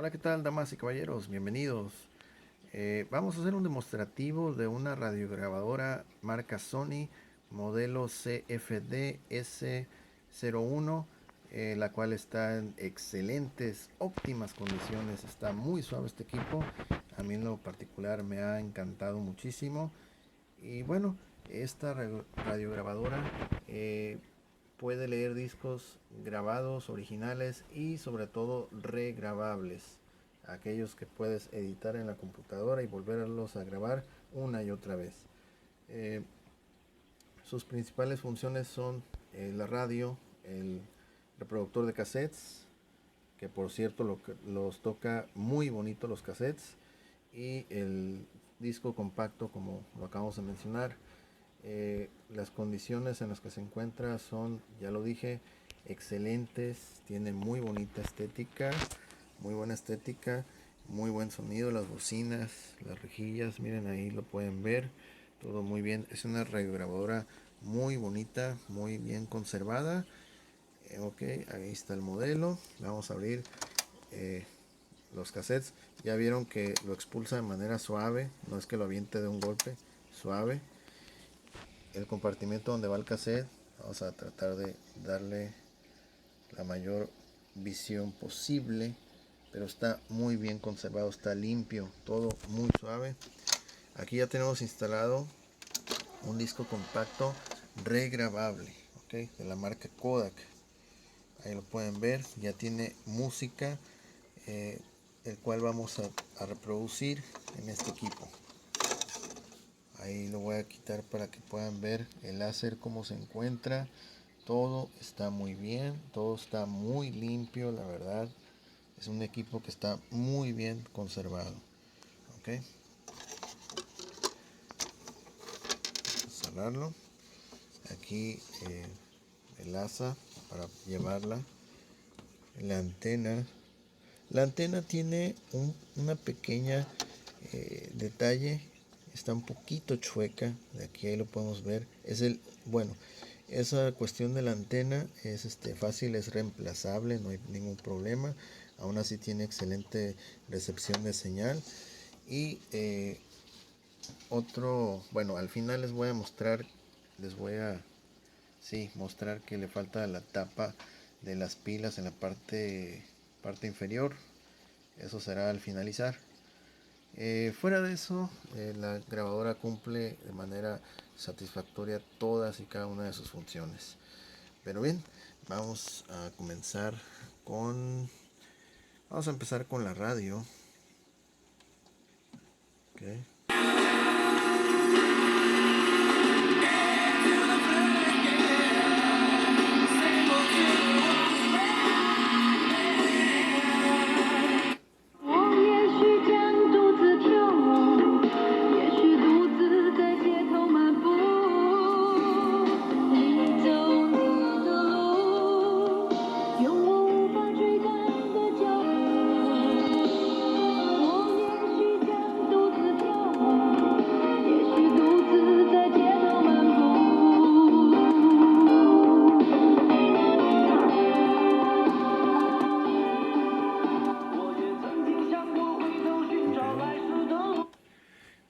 Hola, ¿qué tal, damas y caballeros? Bienvenidos. Vamos a hacer un demostrativo de una radiograbadora marca Sony, modelo CFD S01, la cual está en excelentes, óptimas condiciones. Está muy suave este equipo. A mí en lo particular me ha encantado muchísimo. Y bueno, esta radiograbadora puede leer discos grabados originales y sobre todo regrabables, aquellos que puedes editar en la computadora y volverlos a grabar una y otra vez. Eh, Sus principales funciones son la radio, el reproductor de cassettes, que por cierto los toca muy bonito los cassettes, y el disco compacto, como lo acabamos de mencionar. Las condiciones en las que se encuentra son, ya lo dije, excelentes. Tiene muy bonita estética, muy buena estética, muy buen sonido. Las bocinas, las rejillas, miren, ahí lo pueden ver, todo muy bien. Es una radiograbadora muy bonita, muy bien conservada. Ok, ahí está el modelo. Vamos a abrir eh, los cassettes. Ya vieron que lo expulsa de manera suave, no es que lo aviente de un golpe, suave. El compartimiento donde va el cassette, vamos a tratar de darle la mayor visión posible, pero está muy bien conservado, está limpio, todo muy suave. Aquí ya tenemos instalado un disco compacto regrabable, ¿okay? De la marca Kodak. Ahí lo pueden ver, ya tiene música, el cual vamos a reproducir en este equipo. Ahí lo voy a quitar para que puedan ver el láser cómo se encuentra. Todo está muy bien, todo está muy limpio, la verdad. Es un equipo que está muy bien conservado. Ok, cerrarlo. Aquí el asa para llevarla. La antena. La antena tiene una pequeña detalle. Está un poquito chueca. De aquí ahí lo podemos ver. Bueno, esa cuestión de la antena es fácil, es reemplazable, no hay ningún problema. Aún así tiene excelente recepción de señal. Y bueno, al final les voy a mostrar, mostrar que le falta la tapa de las pilas en la parte inferior. Eso será al finalizar. Fuera de eso, la grabadora cumple de manera satisfactoria todas y cada una de sus funciones. Pero bien, vamos a comenzar con... Vamos a empezar con la radio. Okay.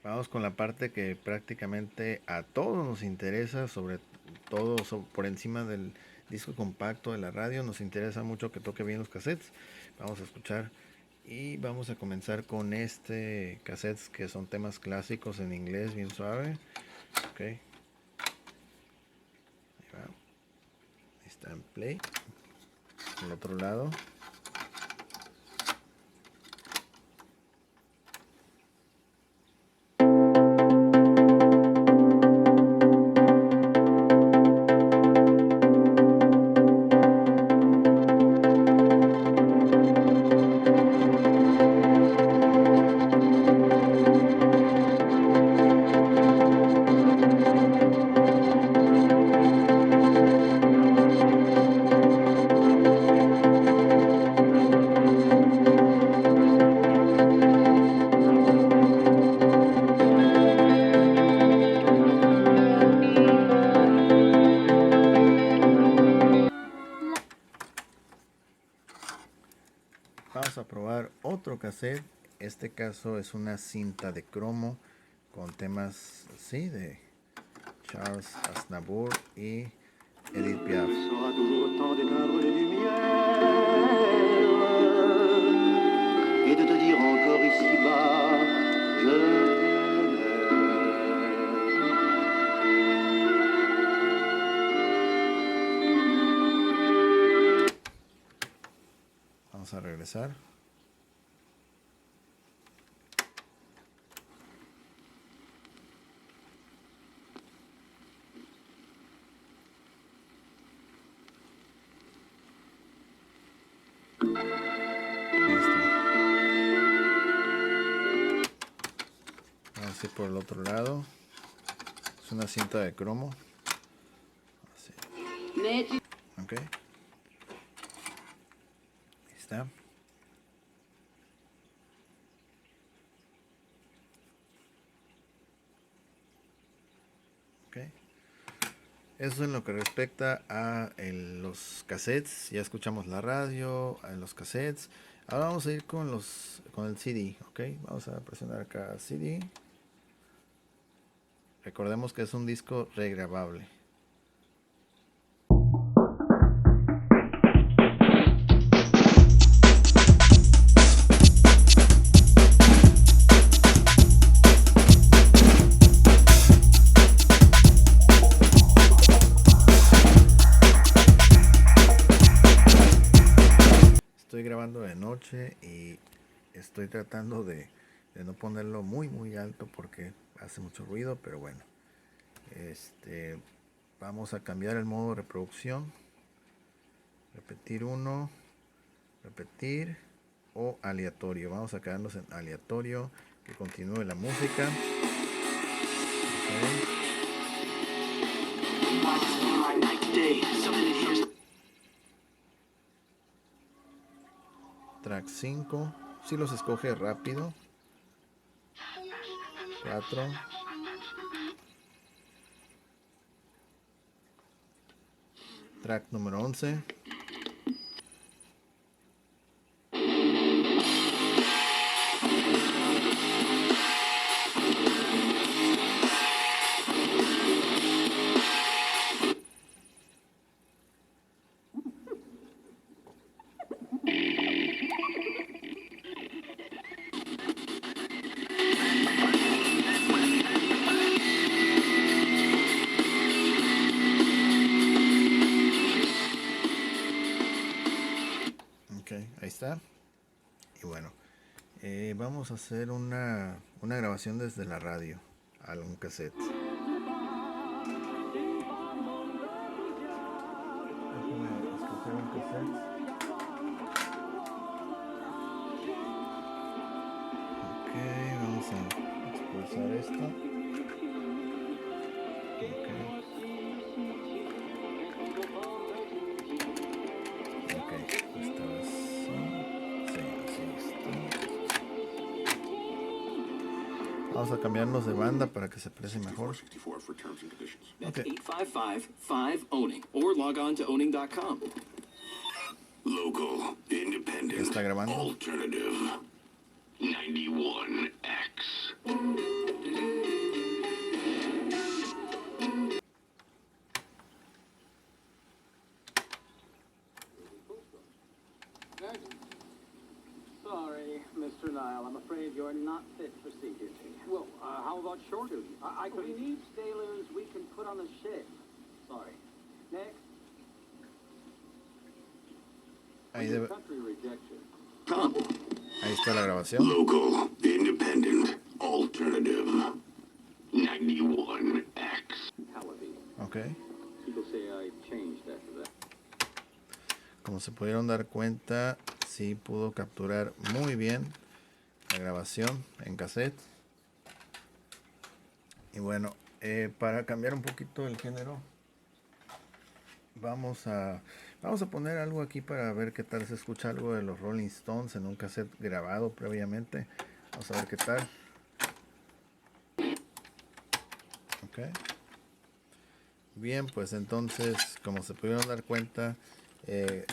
Vamos con la parte que prácticamente a todos nos interesa, sobre todo por encima del disco compacto de la radio. Nos interesa mucho que toque bien los cassettes. Vamos a escuchar y vamos a comenzar con cassettes que son temas clásicos en inglés, bien suave. Ok, ahí va. Ahí está en play. El otro lado. Vamos a probar otro cassette. Este caso es una cinta de cromo con temas así de Charles Aznavour y Edith Piaf. Sera toujours temps d'éteindre les lumières et de te dire encore ici-bas, je t'aimais. Vamos a regresar. Vamos a ir por el otro lado. Es una cinta de cromo. Así. Ok. Ahí está. Ok. Eso en lo que respecta a los cassettes. Ya escuchamos la radio, en los cassettes. Ahora vamos a ir con el CD, ok. Vamos a presionar acá CD. Recordemos que es un disco regrabable. Estoy grabando de noche y estoy tratando de no ponerlo muy alto porque hace mucho ruido, pero bueno. Vamos a cambiar el modo de reproducción. Repetir 1, repetir o aleatorio. Vamos a quedarnos en aleatorio, que continúe la música. Track 5, si los escoge rápido. 4. Track número 11. Ahí está. Y bueno, vamos a hacer una grabación desde la radio a un cassette. Déjame escoger un cassette. Ok, vamos a expulsar esto. Ok, esta vez vamos a cambiarnos de banda para que se aprecie mejor. Okay. 855-5-OWNING or log on to owning.com. Local, independent, ¿Está grabando? alternative, 91X. Sorry, Mr. Nile. I'm afraid you're not fit for sea duty. Well, how about shore duty? We need sailors we can put on the ship. Sorry. Next. Ahí, Country rejection. ahí está la grabación. Local, independent, alternative, 91X. Ok. People say I changed after that. Como se pudieron dar cuenta, sí pudo capturar muy bien la grabación en cassette. Y bueno, para cambiar un poquito el género, vamos a poner algo aquí para ver qué tal se escucha algo de los Rolling Stones en un cassette grabado previamente. Vamos a ver qué tal. Ok. Bien, pues entonces, como se pudieron dar cuenta, el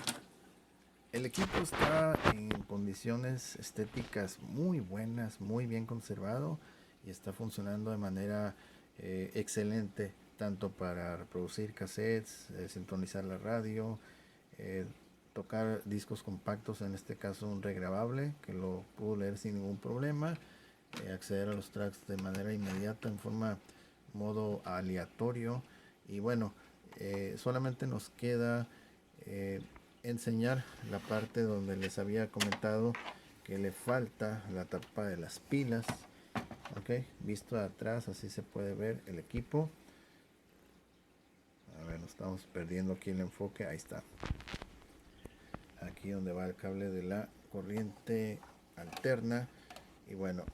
equipo está en condiciones condiciones estéticas muy buenas, muy bien conservado y está funcionando de manera excelente, tanto para reproducir cassettes, sintonizar la radio, tocar discos compactos, en este caso un regrabable que lo puedo leer sin ningún problema, acceder a los tracks de manera inmediata en forma modo aleatorio. Y bueno, solamente nos queda enseñar la parte donde les había comentado que le falta la tapa de las pilas. Ok, visto de atrás así se puede ver el equipo. A ver, nos estamos perdiendo aquí el enfoque. Ahí está, aquí donde va el cable de la corriente alterna. Y bueno,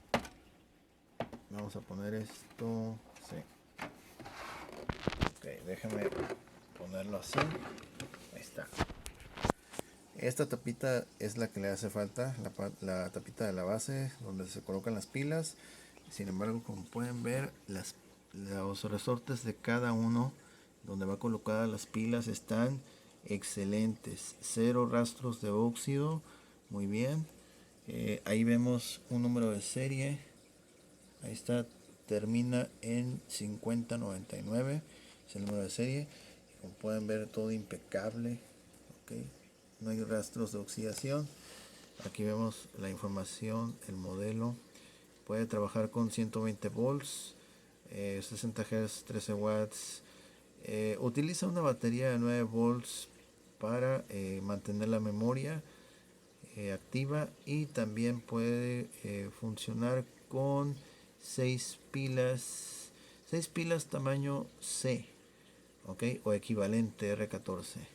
vamos a poner esto, sí. Ok, déjame ponerlo así. Ahí está. Esta tapita es la que le hace falta, la tapita de la base donde se colocan las pilas. Sin embargo, como pueden ver, los resortes de cada uno donde va colocada las pilas están excelentes, cero rastros de óxido, muy bien. Ahí vemos un número de serie, ahí está, termina en 5099, es el número de serie. Como pueden ver, todo impecable, okay. No hay rastros de oxidación. Aquí vemos la información, el modelo. Puede trabajar con 120 volts, 60 Hz, 13 watts. Utiliza una batería de 9 volts para mantener la memoria activa, y también puede funcionar con 6 pilas tamaño C, okay, o equivalente R14.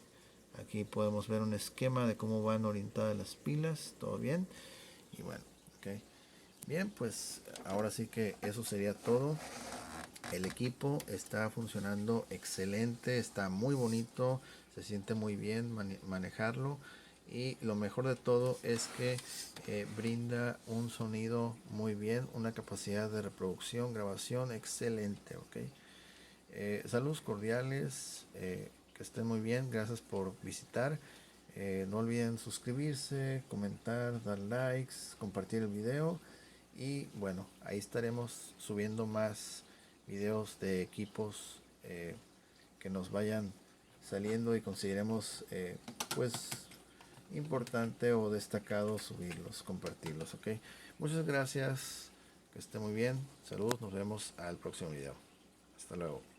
Aquí podemos ver un esquema de cómo van orientadas las pilas, todo bien. Y bueno, ok. Bien, pues ahora sí que eso sería todo. El equipo está funcionando excelente, está muy bonito, se siente muy bien manejarlo. Y lo mejor de todo es que brinda un sonido muy bien, una capacidad de reproducción, grabación excelente, ok. Saludos cordiales, que estén muy bien, gracias por visitar. No olviden suscribirse, comentar, dar likes, compartir el video. Y bueno, ahí estaremos subiendo más videos de equipos que nos vayan saliendo y consideremos pues importante o destacado subirlos, compartirlos, ok. Muchas gracias, que esté muy bien, saludos, nos vemos al próximo video, hasta luego.